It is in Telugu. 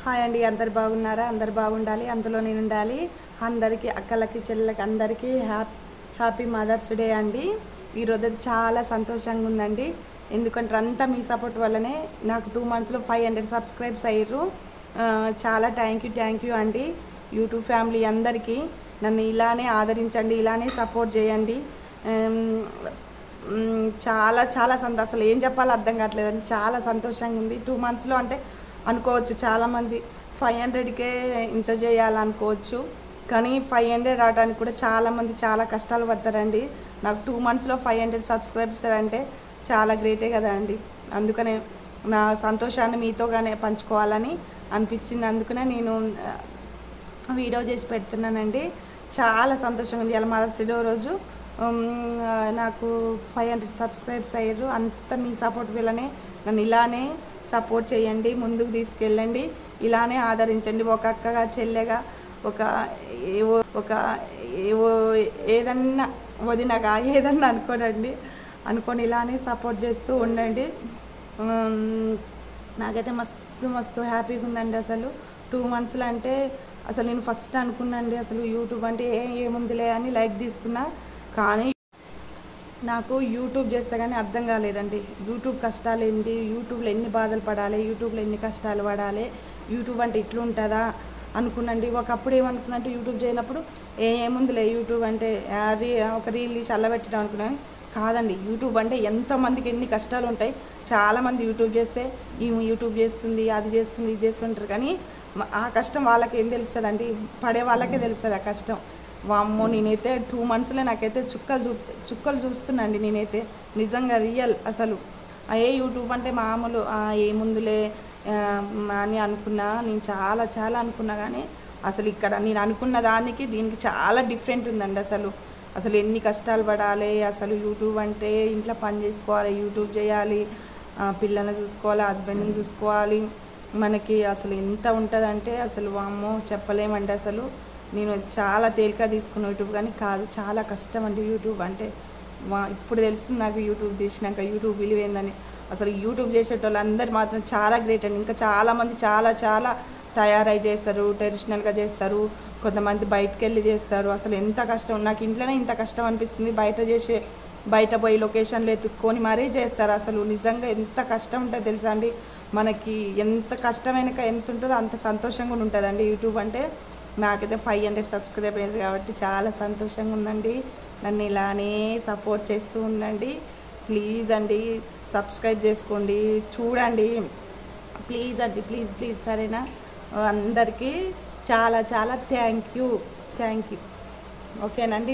హాయ్ అండి, అందరు బాగున్నారా? అందరు బాగుండాలి, అందులో నేను ఉండాలి. అందరికీ అక్కలకి చెల్లెలకి అందరికీ హ్యాపీ మదర్స్ డే అండి. ఈరోజు చాలా సంతోషంగా ఉందండి. ఎందుకంటే అంతా మీ సపోర్ట్ వల్లనే నాకు 2 monthsలో 500 సబ్స్క్రైబ్స్ అయ్యారు. చాలా థ్యాంక్ యూ అండి. యూట్యూబ్ ఫ్యామిలీ అందరికీ నన్ను ఇలానే ఆదరించండి, ఇలానే సపోర్ట్ చేయండి. చాలా చాలా అసలు ఏం చెప్పాలో అర్థం కావట్లేదండి. చాలా సంతోషంగా ఉంది. 2 monthsలో అంటే అనుకోవచ్చు చాలామంది 500కే ఇంత చేయాలనుకోవచ్చు, కానీ 500 రావడానికి కూడా చాలామంది చాలా కష్టాలు పడతారండి. నాకు 2 monthsలో 500 సబ్స్క్రైబ్స్ అంటే చాలా గ్రేటే కదా అండి. అందుకనే నా సంతోషాన్ని మీతోగానే పంచుకోవాలని అనిపించింది. అందుకనే నేను వీడియో చేసి పెడుతున్నానండి. చాలా సంతోషంగా ఉంది. ఇలా మదర్స్ డే రోజు నాకు 500 సబ్స్క్రైబ్స్ అయ్యారు. అంత మీ సపోర్ట్ వల్లనే నన్ను ఇలానే సపోర్ట్ చేయండి, ముందుకు తీసుకెళ్ళండి, ఇలానే ఆదరించండి. ఒక అక్కగా చెల్లెగా ఒక ఏదన్నా వదినగా ఏదన్నా అనుకోని ఇలానే సపోర్ట్ చేస్తూ ఉండండి. నాకైతే మస్తు హ్యాపీగా ఉందండి. అసలు 2 monthsలో అంటే అసలు నేను ఫస్ట్ అనుకున్నాండి అసలు యూట్యూబ్ అంటే ఏముందిలే అని లైక్ తీసుకున్నా, కానీ నాకు యూట్యూబ్ చేస్తే కానీ అర్థం కాలేదండి. యూట్యూబ్ కష్టాలు ఏంది, యూట్యూబ్లో ఎన్ని బాధలు పడాలి, యూట్యూబ్లో ఎన్ని కష్టాలు పడాలి, యూట్యూబ్ అంటే ఇట్లుంటుందా అనుకున్నాండి. ఒకప్పుడు ఏమనుకున్నట్టు యూట్యూబ్ చేయనప్పుడు ఏముందిలే యూట్యూబ్ అంటే ఒక రీల్ తీసి అల్లబెట్టడం అనుకున్నాను. కాదండి, యూట్యూబ్ అంటే ఎంతోమందికి ఎన్ని కష్టాలు ఉంటాయి. చాలామంది యూట్యూబ్ చేస్తే యూట్యూబ్ చేస్తుంది, అది చేస్తుంది, ఇది చేస్తుంటారు, కానీ ఆ కష్టం వాళ్ళకి ఏం తెలుస్తుందండి, పడే వాళ్ళకే తెలుస్తుంది ఆ కష్టం. వామ్మో, నేనైతే 2 monthsలో నాకైతే చుక్కలు చూస్తున్నాండి. నేనైతే నిజంగా రియల్ అసలు యూట్యూబ్ అంటే మామూలు ఏముందులే అని అనుకున్నా. నేను చాలా అనుకున్నా, కానీ అసలు ఇక్కడ నేను అనుకున్న దానికి దీనికి చాలా డిఫరెంట్ ఉందండి. అసలు ఎన్ని కష్టాలు పడాలి. అసలు యూట్యూబ్ అంటే ఇంట్లో పని చేసుకోవాలి, యూట్యూబ్ చేయాలి, పిల్లల్ని చూసుకోవాలి, హస్బెండ్ని చూసుకోవాలి. మనకి అసలు ఎంత ఉంటుందంటే అసలు వామ్మో చెప్పలేమండి. అసలు నేను చాలా తేలిక తీసుకున్న యూట్యూబ్, కానీ కాదు, చాలా కష్టం అండి యూట్యూబ్ అంటే. ఇప్పుడు తెలుస్తుంది నాకు యూట్యూబ్ తీసినాక యూట్యూబ్ విలువేందని. అసలు యూట్యూబ్ చేసేటోళ్ళు అందరు మాత్రం చాలా గ్రేట్ అండి. ఇంకా చాలామంది చాలా తయారై చేస్తారు, ట్రెడిషనల్గా చేస్తారు, కొంతమంది బయటకు వెళ్ళి చేస్తారు. అసలు ఎంత కష్టం, నాకు ఇంట్లోనే ఇంత కష్టం అనిపిస్తుంది. బయట పోయి లొకేషన్లు ఎత్తుక్కొని మరీ చేస్తారు. అసలు నిజంగా ఎంత కష్టం ఉంటుందో తెలుసా అండి. మనకి ఎంత కష్టమైనాక ఎంత ఉంటుందో అంత సంతోషంగా ఉంటుందండి యూట్యూబ్ అంటే. నాకైతే 500 సబ్స్క్రైబ్ అయ్యారు కాబట్టి చాలా సంతోషంగా ఉందండి. నన్ను ఇలానే సపోర్ట్ చేస్తూ ఉండండి. ప్లీజ్ అండి, సబ్స్క్రైబ్ చేసుకోండి, చూడండి ప్లీజ్ అండి, ప్లీజ్ సరేనా? అందరికీ చాలా థ్యాంక్ యూ ఓకేనండి.